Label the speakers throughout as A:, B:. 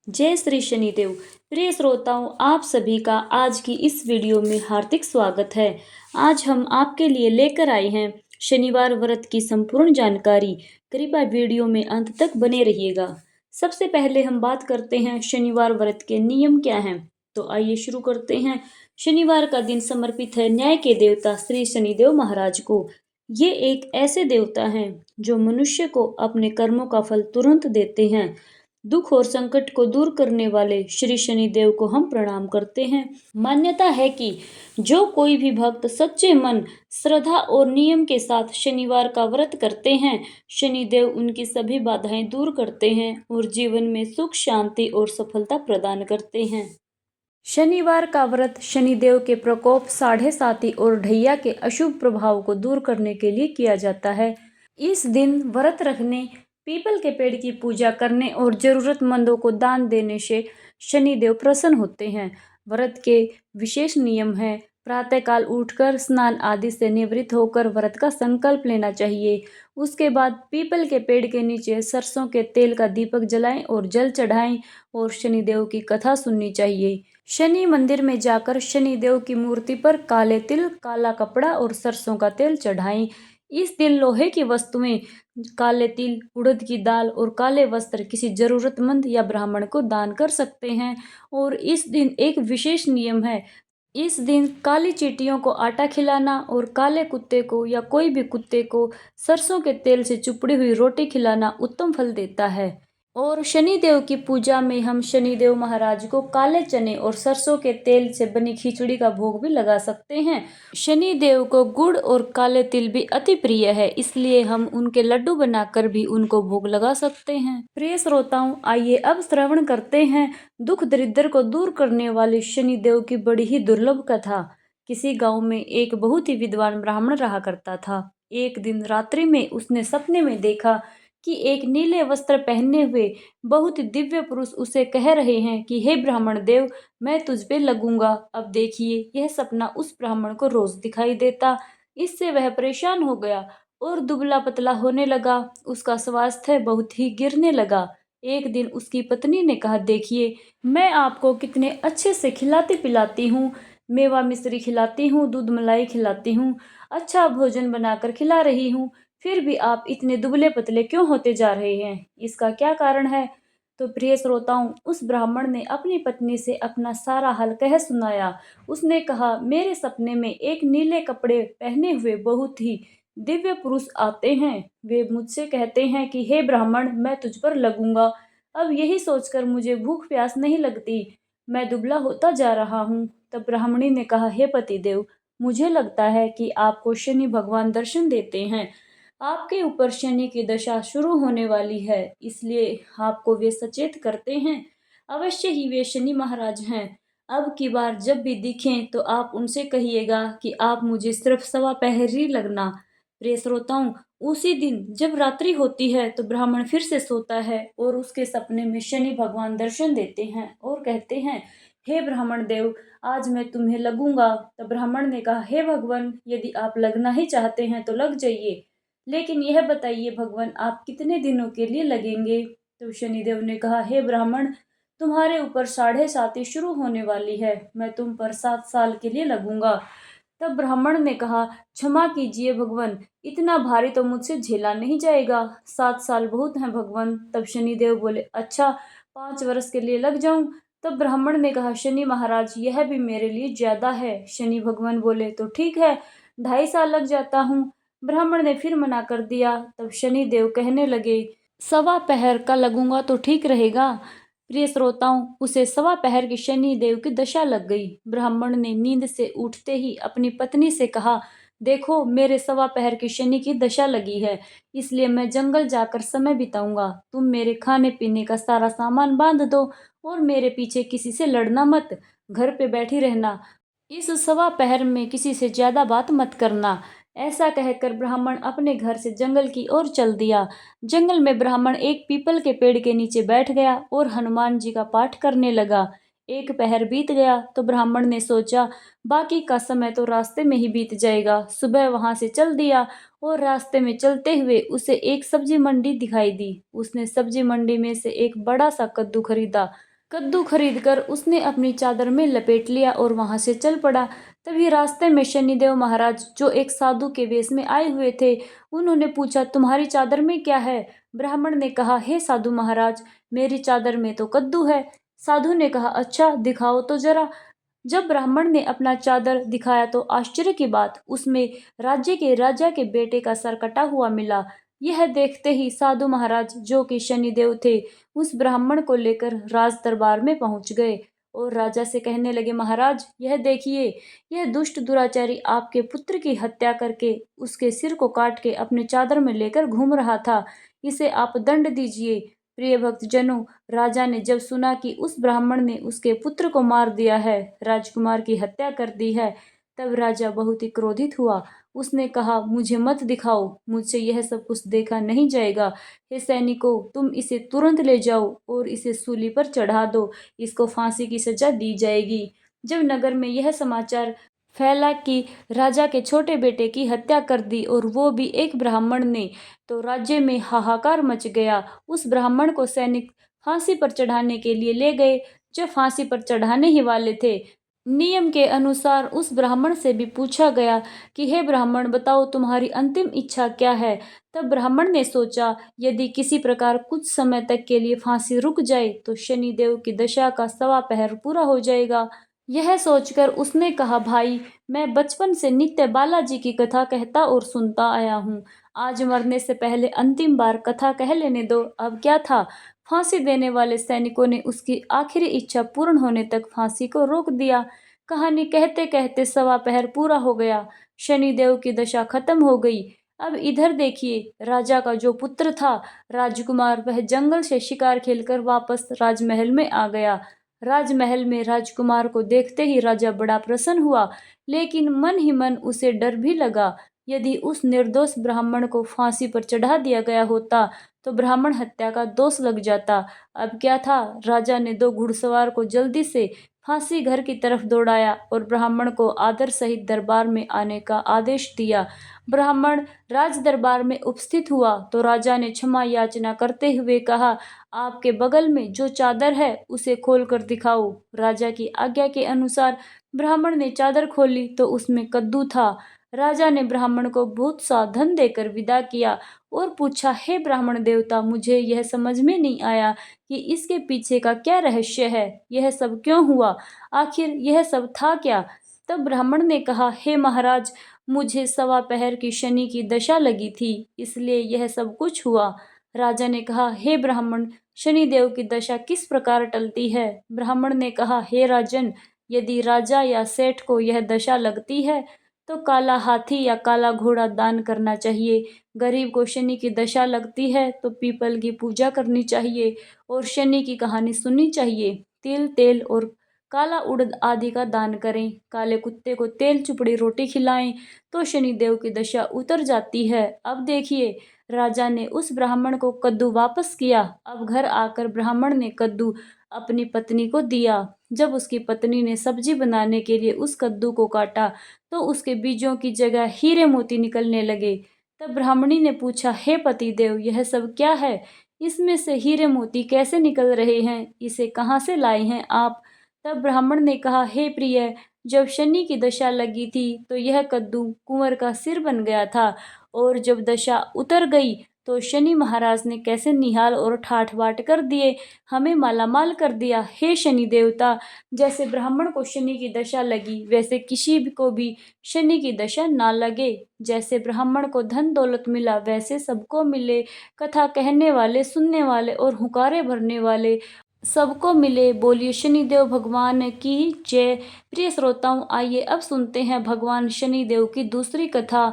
A: जय श्री शनिदेव। प्रिय श्रोताओं, आप सभी का आज की इस वीडियो में हार्दिक स्वागत है। आज हम आपके लिए लेकर आए हैं शनिवार व्रत की संपूर्ण जानकारी। कृपया वीडियो में अंत तक बने रहिएगा। सबसे पहले हम बात करते हैं शनिवार व्रत के नियम क्या हैं। तो आइए शुरू करते हैं। शनिवार का दिन समर्पित है न्याय के देवता श्री शनिदेव महाराज को। ये एक ऐसे देवता हैं जो मनुष्य को अपने कर्मों का फल तुरंत देते हैं। दुख और संकट को दूर करने वाले श्री शनिदेव को हम प्रणाम करते हैं। मान्यता है कि जो कोई भी भक्त सच्चे मन, श्रद्धा और नियम के साथ शनिवार का व्रत करते हैं, शनिदेव उनकी सभी बाधाएं दूर करते हैं और जीवन में सुख, शांति और सफलता प्रदान करते हैं। शनिवार का व्रत शनिदेव के प्रकोप, साढ़े साती और ढैया के अशुभ प्रभाव को दूर करने के लिए किया जाता है। इस दिन व्रत रखने, पीपल के पेड़ की पूजा करने और जरूरतमंदों को दान देने से शनिदेव प्रसन्न होते हैं। व्रत के विशेष नियम हैं। प्रातःकाल उठकर स्नान आदि से निवृत्त होकर व्रत का संकल्प लेना चाहिए। उसके बाद पीपल के पेड़ के नीचे सरसों के तेल का दीपक जलाएं और जल चढ़ाएं और शनिदेव की कथा सुननी चाहिए। शनि मंदिर में जाकर शनिदेव की मूर्ति पर काले तिल, काला कपड़ा और सरसों का तेल चढ़ाएं। इस दिन लोहे की वस्तुएं, काले तिल, उड़द की दाल और काले वस्त्र किसी जरूरतमंद या ब्राह्मण को दान कर सकते हैं। और इस दिन एक विशेष नियम है। इस दिन काली चींटियों को आटा खिलाना और काले कुत्ते को या कोई भी कुत्ते को सरसों के तेल से चुपड़ी हुई रोटी खिलाना उत्तम फल देता है। और शनिदेव की पूजा में हम शनिदेव महाराज को काले चने और सरसों के तेल से बनी खिचड़ी का भोग भी लगा सकते हैं। शनिदेव को गुड़ और काले तिल भी अति प्रिय है, इसलिए हम उनके लड्डू बनाकर भी उनको भोग लगा सकते हैं। प्रिय श्रोताओं, आइए अब श्रवण करते हैं दुख दरिद्र को दूर करने वाले शनिदेव की बड़ी ही दुर्लभ कथा। किसी गांव में एक बहुत ही विद्वान ब्राह्मण रहा करता था। एक दिन रात्रि में उसने सपने में देखा कि एक नीले वस्त्र पहने हुए बहुत दिव्य पुरुष उसे कह रहे हैं कि हे ब्राह्मण देव, मैं तुझ पे लगूंगा। अब देखिए, यह सपना उस ब्राह्मण को रोज दिखाई देता। इससे वह परेशान हो गया और दुबला पतला होने लगा। उसका स्वास्थ्य बहुत ही गिरने लगा। एक दिन उसकी पत्नी ने कहा, देखिए, मैं आपको कितने अच्छे से खिलाती पिलाती हूँ, मेवा मिश्री खिलाती हूँ, दूध मलाई खिलाती हूँ, अच्छा भोजन बनाकर खिला रही हूँ, फिर भी आप इतने दुबले पतले क्यों होते जा रहे हैं? इसका क्या कारण है? तो प्रिय श्रोताओं, उस ब्राह्मण ने अपनी पत्नी से अपना सारा हाल कह सुनाया। उसने कहा, मेरे सपने में एक नीले कपड़े पहने हुए बहुत ही दिव्य पुरुष आते हैं। वे मुझसे कहते हैं कि हे ब्राह्मण, मैं तुझ पर लगूंगा। अब यही सोचकर मुझे भूख प्यास नहीं लगती, मैं दुबला होता जा रहा हूँ। तब ब्राह्मणी ने कहा, हे पतिदेव, मुझे लगता है कि आपको शनि भगवान दर्शन देते हैं। आपके ऊपर शनि की दशा शुरू होने वाली है, इसलिए आपको वे सचेत करते हैं। अवश्य ही वे शनि महाराज हैं। अब की बार जब भी दिखें तो आप उनसे कहिएगा कि आप मुझे सिर्फ सवा पहर ही लगना। प्रिय श्रोताओं, उसी दिन जब रात्रि होती है तो ब्राह्मण फिर से सोता है और उसके सपने में शनि भगवान दर्शन देते हैं और कहते हैं, हे ब्राह्मण देव, आज मैं तुम्हें लगूंगा। तब ब्राह्मण ने कहा, हे भगवान, यदि आप लगना ही चाहते हैं तो लग जाइए, लेकिन यह बताइए भगवान, आप कितने दिनों के लिए लगेंगे? तो शनिदेव ने कहा, हे ब्राह्मण, तुम्हारे ऊपर साढ़े साती शुरू होने वाली है, मैं तुम पर 7 साल के लिए लगूंगा। तब ब्राह्मण ने कहा, क्षमा कीजिए भगवान, इतना भारी तो मुझसे झेला नहीं जाएगा, 7 साल बहुत हैं भगवान। तब शनिदेव बोले, अच्छा, 5 वर्ष के लिए लग जाऊं? तब ब्राह्मण ने कहा, शनि महाराज, यह भी मेरे लिए ज्यादा है। शनि भगवान बोले, तो ठीक है, 2.5 साल लग जाता हूँ। ब्राह्मण ने फिर मना कर दिया। तब शनिदेव कहने लगे, सवा पहर का लगूंगा तो ठीक रहेगा। प्रिय श्रोताओं, उसे सवा पहर की शनि देव की दशा लग गई। ब्राह्मण ने नींद से उठते ही अपनी पत्नी से कहा, देखो, मेरे सवा पहर की शनि की दशा लगी है, इसलिए मैं जंगल जाकर समय बिताऊंगा। तुम मेरे खाने पीने का सारा सामान बांध दो और मेरे पीछे किसी से लड़ना मत, घर पे बैठी रहना। इस सवा पहर में किसी से ज्यादा बात मत करना। ऐसा कहकर ब्राह्मण अपने घर से जंगल की ओर चल दिया। जंगल में ब्राह्मण एक पीपल के पेड़ के नीचे बैठ गया और हनुमान जी का पाठ करने लगा। एक पहर बीत गया तो ब्राह्मण ने सोचा, बाकी का समय तो रास्ते में ही बीत जाएगा। सुबह वहां से चल दिया और रास्ते में चलते हुए उसे एक सब्जी मंडी दिखाई दी। उसने सब्जी मंडी में से एक बड़ा सा कद्दू खरीदा। कद्दू खरीदकर उसने अपनी चादर में लपेट लिया और वहां से चल पड़ा। तभी रास्ते में शनिदेव महाराज, जो एक साधु के वेश में आए हुए थे, उन्होंने पूछा, तुम्हारी चादर में क्या है? ब्राह्मण ने कहा, हे साधु महाराज, मेरी चादर में तो कद्दू है। साधु ने कहा, अच्छा, दिखाओ तो जरा। जब ब्राह्मण ने अपना चादर दिखाया तो आश्चर्य की बात, उसमें राज्य के राजा के बेटे का सर कटा हुआ मिला। यह देखते ही साधु महाराज, जो कि शनिदेव थे, उस ब्राह्मण को लेकर राज दरबार में पहुंच गए और राजा से कहने लगे, महाराज, यह देखिए, यह दुष्ट दुराचारी आपके पुत्र की हत्या करके उसके सिर को काट के अपने चादर में लेकर घूम रहा था। इसे आप दंड दीजिए। प्रिय भक्तजनों, राजा ने जब सुना कि उस ब्राह्मण ने उसके पुत्र को मार दिया है, राजकुमार की हत्या कर दी है, तब राजा बहुत ही क्रोधित हुआ। उसने कहा, मुझे मत दिखाओ, मुझसे यह सब कुछ देखा नहीं जाएगा। हे सैनिकों, तुम इसे तुरंत ले जाओ और इसे सूली पर चढ़ा दो। इसको फांसी की सजा दी जाएगी। जब नगर में यह समाचार फैला कि राजा के छोटे बेटे की हत्या कर दी और वो भी एक ब्राह्मण ने, तो राज्य में हाहाकार मच गया। उस ब्राह्मण को सैनिक फांसी पर चढ़ाने के लिए ले गए। जब फांसी पर चढ़ाने ही वाले थे, नियम के अनुसार उस ब्राह्मण से भी पूछा गया कि हे ब्राह्मण, बताओ तुम्हारी अंतिम इच्छा क्या है? तब ब्राह्मण ने सोचा, यदि किसी प्रकार कुछ समय तक के लिए फांसी रुक जाए तो शनिदेव की दशा का 1.25 पहर पूरा हो जाएगा। यह सोचकर उसने कहा, भाई, मैं बचपन से नित्य बालाजी की कथा कहता और सुनता आया हूँ। आज मरने से पहले अंतिम बार कथा कह लेने दो। अब क्या था? फांसी देने वाले सैनिकों ने उसकी आखिरी इच्छा पूर्ण होने तक फांसी को रोक दिया। कहानी कहते कहते 1.25 पहर पूरा हो गया। शनिदेव की दशा खत्म हो गई। अब इधर देखिए, राजा का जो पुत्र था, राजकुमार, वह जंगल से शिकार खेलकर वापस राजमहल में आ गया। राजमहल में राजकुमार को देखते ही राजा बड़ा प्रसन्न हुआ, लेकिन मन ही मन उसे डर भी लगा। यदि उस निर्दोष ब्राह्मण को फांसी पर चढ़ा दिया गया होता तो ब्राह्मण हत्या का दोष लग जाता। अब क्या था? राजा ने 2 घुड़सवार को जल्दी से फांसी घर की तरफ दौड़ाया और ब्राह्मण को आदर सहित दरबार में आने का आदेश दिया। ब्राह्मण राज दरबार में उपस्थित हुआ तो राजा ने क्षमा याचना करते हुए कहा, आपके बगल में जो चादर है उसे खोल कर दिखाओ। राजा की आज्ञा के अनुसार ब्राह्मण ने चादर खोली तो उसमें कद्दू था। राजा ने ब्राह्मण को बहुत सा धन देकर विदा किया और पूछा, हे ब्राह्मण देवता, मुझे यह समझ में नहीं आया कि इसके पीछे का क्या रहस्य है? यह सब क्यों हुआ? आखिर यह सब था क्या? तब ब्राह्मण ने कहा, हे महाराज, मुझे 1.25 पहर की शनि की दशा लगी थी, इसलिए यह सब कुछ हुआ। राजा ने कहा, हे ब्राह्मण, शनिदेव की दशा किस प्रकार टलती है? ब्राह्मण ने कहा, हे राजन, यदि राजा या सेठ को यह दशा लगती है तो काला हाथी या काला घोड़ा दान करना चाहिए। गरीब को शनि की दशा लगती है तो पीपल की पूजा करनी चाहिए और शनि की कहानी सुननी चाहिए। तिल, तेल और काला उड़द आदि का दान करें। काले कुत्ते को तेल चुपड़ी रोटी खिलाएं तो शनिदेव की दशा उतर जाती है। अब देखिए, राजा ने उस ब्राह्मण को कद्दू वापस किया। अब घर आकर ब्राह्मण ने कद्दू अपनी पत्नी को दिया। जब उसकी पत्नी ने सब्जी बनाने के लिए उस कद्दू को काटा तो उसके बीजों की जगह हीरे मोती निकलने लगे। तब ब्राह्मणी ने पूछा, हे पतिदेव, यह सब क्या है? इसमें से हीरे मोती कैसे निकल रहे हैं? इसे कहाँ से लाए हैं आप? तब ब्राह्मण ने कहा, हे प्रिय, जब शनि की दशा लगी थी तो यह कद्दू कुंवर का सिर बन गया था और जब दशा उतर गई तो शनि महाराज ने कैसे निहाल और ठाठ बाट कर दिए, हमें मालामाल कर दिया। हे शनि देवता, जैसे ब्राह्मण को शनि की दशा लगी वैसे किसी को भी शनि की दशा ना लगे। जैसे ब्राह्मण को धन दौलत मिला वैसे सबको मिले। कथा कहने वाले, सुनने वाले और हुंकारे भरने वाले सबको मिले। बोलिए शनिदेव भगवान की जय। प्रिय श्रोताओं, आइए अब सुनते हैं भगवान शनिदेव की दूसरी कथा।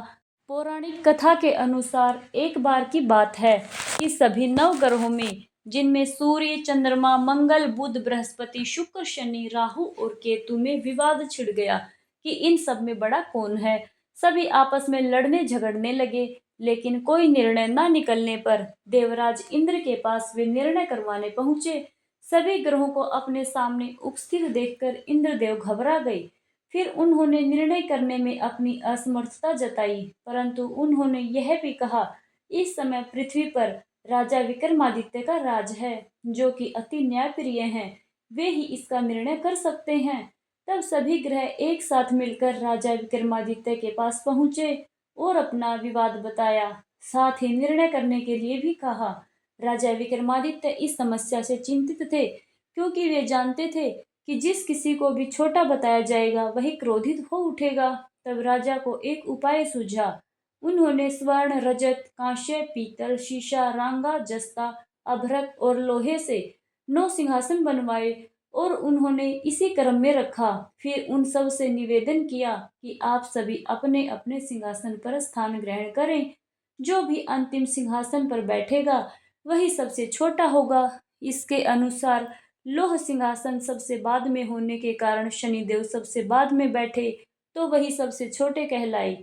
A: पौराणिक कथा के अनुसार एक बार की बात है कि सभी 9 ग्रहों में, जिनमें सूर्य, चंद्रमा, मंगल, बुध, बृहस्पति, शुक्र, शनि, राहु और केतु में विवाद छिड़ गया कि इन सब में बड़ा कौन है। सभी आपस में लड़ने झगड़ने लगे, लेकिन कोई निर्णय न निकलने पर देवराज इंद्र के पास वे निर्णय करवाने पहुंचे। सभी ग्रहों को अपने सामने उपस्थित देखकर इंद्रदेव घबरा गए। फिर उन्होंने निर्णय करने में अपनी असमर्थता जताई, परंतु उन्होंने यह भी कहा, इस समय पृथ्वी पर राजा विक्रमादित्य का राज है, जो कि अति न्यायप्रिय हैं। वे ही इसका निर्णय कर सकते हैं। तब सभी ग्रह एक साथ मिलकर राजा विक्रमादित्य के पास पहुंचे और अपना विवाद बताया, साथ ही निर्णय करने के लिए भी कहा। राजा विक्रमादित्य इस समस्या से चिंतित थे, क्योंकि वे जानते थे कि जिस किसी को भी छोटा बताया जाएगा वही क्रोधित हो उठेगा। तब राजा को एक उपाय सूझा। उन्होंने स्वर्ण, रजत, कांस्य, पीतल, शीशा, रांगा, जस्ता, अभ्रक और लोहे से 9 सिंहासन बनवाए और उन्होंने इसी क्रम में रखा। फिर उन सब से निवेदन किया कि आप सभी अपने अपने सिंहासन पर स्थान ग्रहण करें। जो भी अंतिम सिंहासन पर बैठेगा वही सबसे छोटा होगा। इसके अनुसार लोह सिंहासन सबसे बाद में होने के कारण शनिदेव सबसे बाद में बैठे, तो वही सबसे छोटे कहलाए।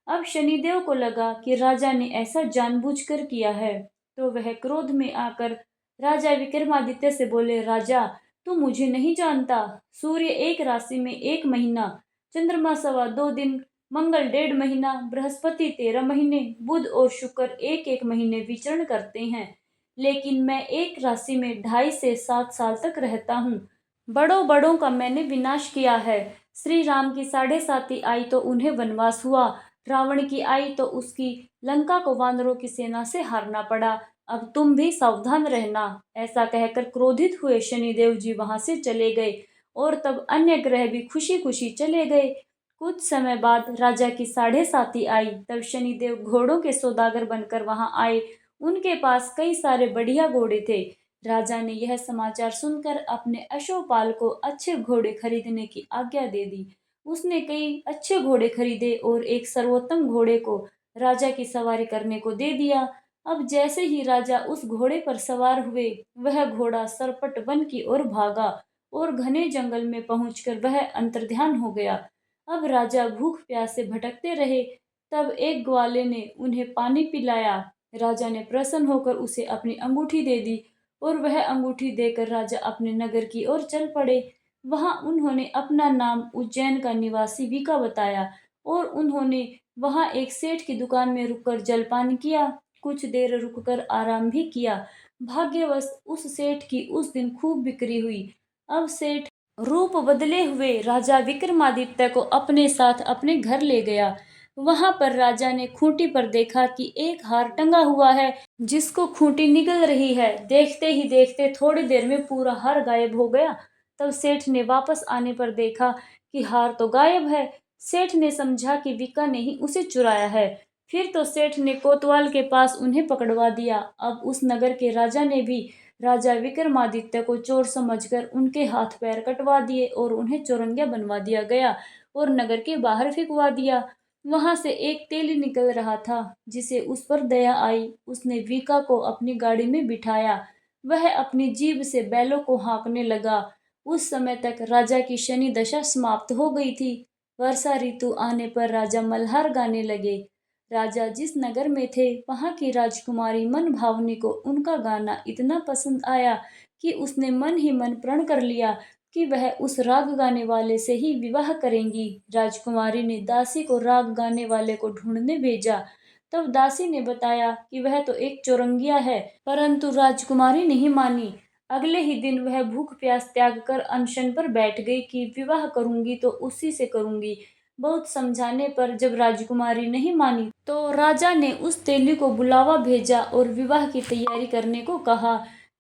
A: अब शनिदेव को लगा कि राजा ने ऐसा जानबूझकर किया है, तो वह क्रोध में आकर राजा विक्रमादित्य से बोले, राजा, तू मुझे नहीं जानता। सूर्य एक राशि में 1 महीना, चंद्रमा 2.25 दिन, मंगल 1.5 महीना, बृहस्पति 13 महीने, बुध और शुक्र 1-1 महीने विचरण करते हैं, लेकिन मैं एक राशि में 2.5 से 7 साल तक रहता हूँ। बड़ों बड़ों का मैंने विनाश किया है। श्री राम की 7.5 आई तो उन्हें वनवास हुआ, रावण की आई तो उसकी लंका को वानरों की सेना से हारना पड़ा। अब तुम भी सावधान रहना। ऐसा कहकर क्रोधित हुए शनिदेव जी वहां से चले गए और तब अन्य ग्रह भी खुशी खुशी चले गए। कुछ समय बाद राजा की 7.5 आई, तब शनिदेव घोड़ों के सौदागर बनकर वहां आए। उनके पास कई सारे बढ़िया घोड़े थे। राजा ने यह समाचार सुनकर अपने अश्वपाल को अच्छे घोड़े खरीदने की आज्ञा दे दी। उसने कई अच्छे घोड़े खरीदे और एक सर्वोत्तम घोड़े को राजा की सवारी करने को दे दिया। अब जैसे ही राजा उस घोड़े पर सवार हुए, वह घोड़ा सरपट वन की ओर भागा और घने जंगल में पहुंचकर वह अंतर्ध्यान हो गया। अब राजा भूख प्यास से भटकते रहे। तब एक ग्वाले ने उन्हें पानी पिलाया। राजा ने प्रसन्न होकर उसे अपनी अंगूठी दे दी और वह अंगूठी देकर राजा अपने नगर की ओर चल पड़े। वहां उन्होंने अपना नाम उज्जैन का निवासी विका बताया और उन्होंने वहां एक सेठ की दुकान में रुककर जलपान किया। कुछ देर रुककर आराम भी किया। भाग्यवश उस सेठ की उस दिन खूब बिक्री हुई। अब सेठ रूप बदले हुए राजा विक्रमादित्य को अपने साथ अपने घर ले गया। वहां पर राजा ने खूंटी पर देखा कि एक हार टंगा हुआ है, जिसको खूंटी निगल रही है। देखते ही देखते थोड़ी देर में पूरा हार गायब हो गया। तब सेठ ने वापस आने पर देखा कि हार तो गायब है। सेठ ने समझा कि विका ने ही उसे चुराया है। फिर तो सेठ ने कोतवाल के पास उन्हें पकड़वा दिया। अब उस नगर के राजा ने भी राजा विक्रमादित्य को चोर समझकर उनके हाथ पैर कटवा दिए और उन्हें चौरंगिया बनवा दिया गया और नगर के बाहर फेंकवा दिया। वहां से एक तेली निकल रहा था, जिसे उस पर दया आई। उसने विका को अपनी गाड़ी में बिठाया। वह अपनी जीभ से बैलों को हाँकने लगा। उस समय तक राजा की शनि दशा समाप्त हो गई थी। वर्षा ऋतु आने पर राजा मल्हार गाने लगे। राजा जिस नगर में थे, वहां की राजकुमारी मन भावनी को उनका गाना इतना पसंद आया कि उसने मन ही मन प्रण कर लिया कि वह उस राग गाने वाले से ही विवाह करेंगी। राजकुमारी ने दासी को राग गाने वाले को ढूंढने भेजा। तब दासी ने बताया कि वह तो एक चौरंगिया है, परंतु राजकुमारी नहीं मानी। अगले ही दिन वह भूख प्यास त्याग कर अनशन पर बैठ गई कि विवाह करूंगी तो उसी से करूंगी। बहुत समझाने पर जब राजकुमारी नहीं मानी, तो राजा ने उस तेली को बुलावा भेजा और विवाह की तैयारी करने को कहा।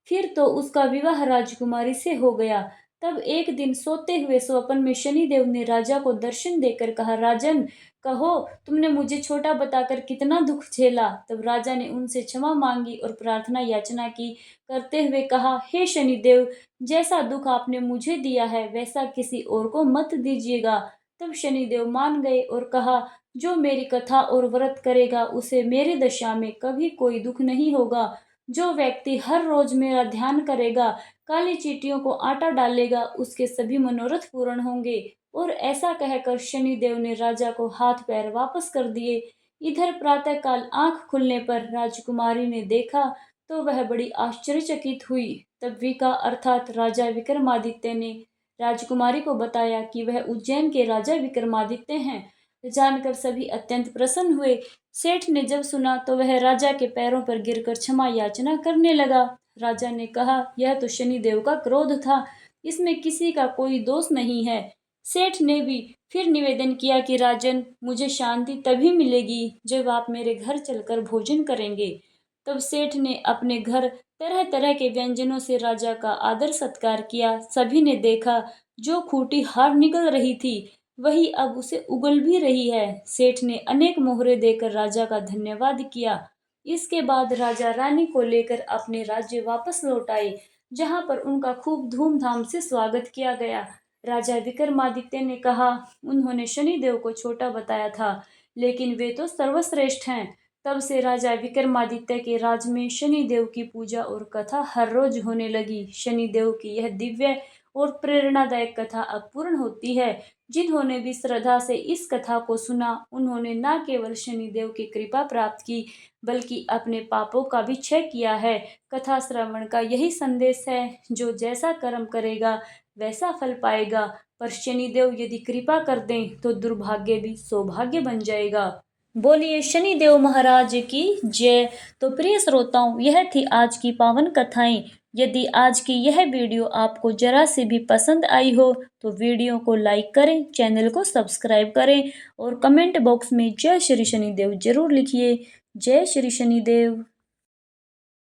A: फिर तो उसका विवाह राजकुमारी से हो गया। तब एक दिन सोते हुए स्वप्न में शनिदेव ने राजा को दर्शन देकर कहा, राजन, कहो तुमने मुझे छोटा बताकर कितना दुख झेला। तब राजा ने उनसे क्षमा मांगी और प्रार्थना याचना की, करते हुए कहा, हे शनिदेव, जैसा दुख आपने मुझे दिया है वैसा किसी और को मत दीजिएगा। तब शनिदेव मान गए और कहा, जो मेरी कथा और व्रत करेगा उसे मेरी दशा में कभी कोई दुख नहीं होगा। जो व्यक्ति हर रोज मेरा ध्यान करेगा, काली चींटियों को आटा डालेगा, उसके सभी मनोरथ पूर्ण होंगे। और ऐसा कहकर शनिदेव ने राजा को हाथ पैर वापस कर दिए। इधर प्रातःकाल आंख खुलने पर राजकुमारी ने देखा तो वह बड़ी आश्चर्यचकित हुई। तब विका अर्थात राजा विक्रमादित्य ने राजकुमारी को बताया कि वह उज्जैन के राजा विक्रमादित्य हैं। जानकर सभी अत्यंत प्रसन्न हुए। सेठ ने जब सुना तो वह राजा के पैरों पर गिरकर क्षमा याचना करने लगा। राजा ने कहा, यह तो शनिदेव का क्रोध था। इसमें किसी का कोई दोष नहीं है। सेठ ने भी फिर निवेदन किया कि राजन, मुझे शांति तभी मिलेगी जब आप मेरे घर चलकर भोजन करेंगे। तब सेठ ने अपने घर तरह तरह के व्यंजनों से राजा का आदर सत्कार किया। सभी ने देखा जो खूंटी हार निकल रही थी वही अब उसे उगल भी रही है। सेठ ने अनेक मोहरे देकर राजा का धन्यवाद किया। इसके बाद राजा रानी को लेकर अपने राज्य वापस लौट आए, जहां पर उनका खूब धूमधाम से स्वागत किया गया। राजा विक्रमादित्य ने कहा, उन्होंने शनिदेव को छोटा बताया था, लेकिन वे तो सर्वश्रेष्ठ हैं। तब से राजा विक्रमादित्य के राज में शनिदेव की पूजा और कथा हर रोज होने लगी। शनिदेव की यह दिव्य और प्रेरणादायक कथा अब पूर्ण होती है। जिन्होंने भी श्रद्धा से इस कथा को सुना, उन्होंने न केवल शनिदेव की कृपा प्राप्त की, बल्कि अपने पापों का भी क्षय किया है। कथा श्रवण का यही संदेश है, जो जैसा कर्म करेगा वैसा फल पाएगा, पर शनिदेव यदि कृपा कर दें तो दुर्भाग्य भी सौभाग्य बन जाएगा। बोलिए शनिदेव महाराज की जय। तो प्रिय श्रोताओं, यह थी आज की पावन कथाएं। यदि आज की यह वीडियो आपको जरा से भी पसंद आई हो तो वीडियो को लाइक करें, चैनल को सब्सक्राइब करें और कमेंट बॉक्स में जय श्री शनिदेव जरूर लिखिए। जय श्री शनिदेव।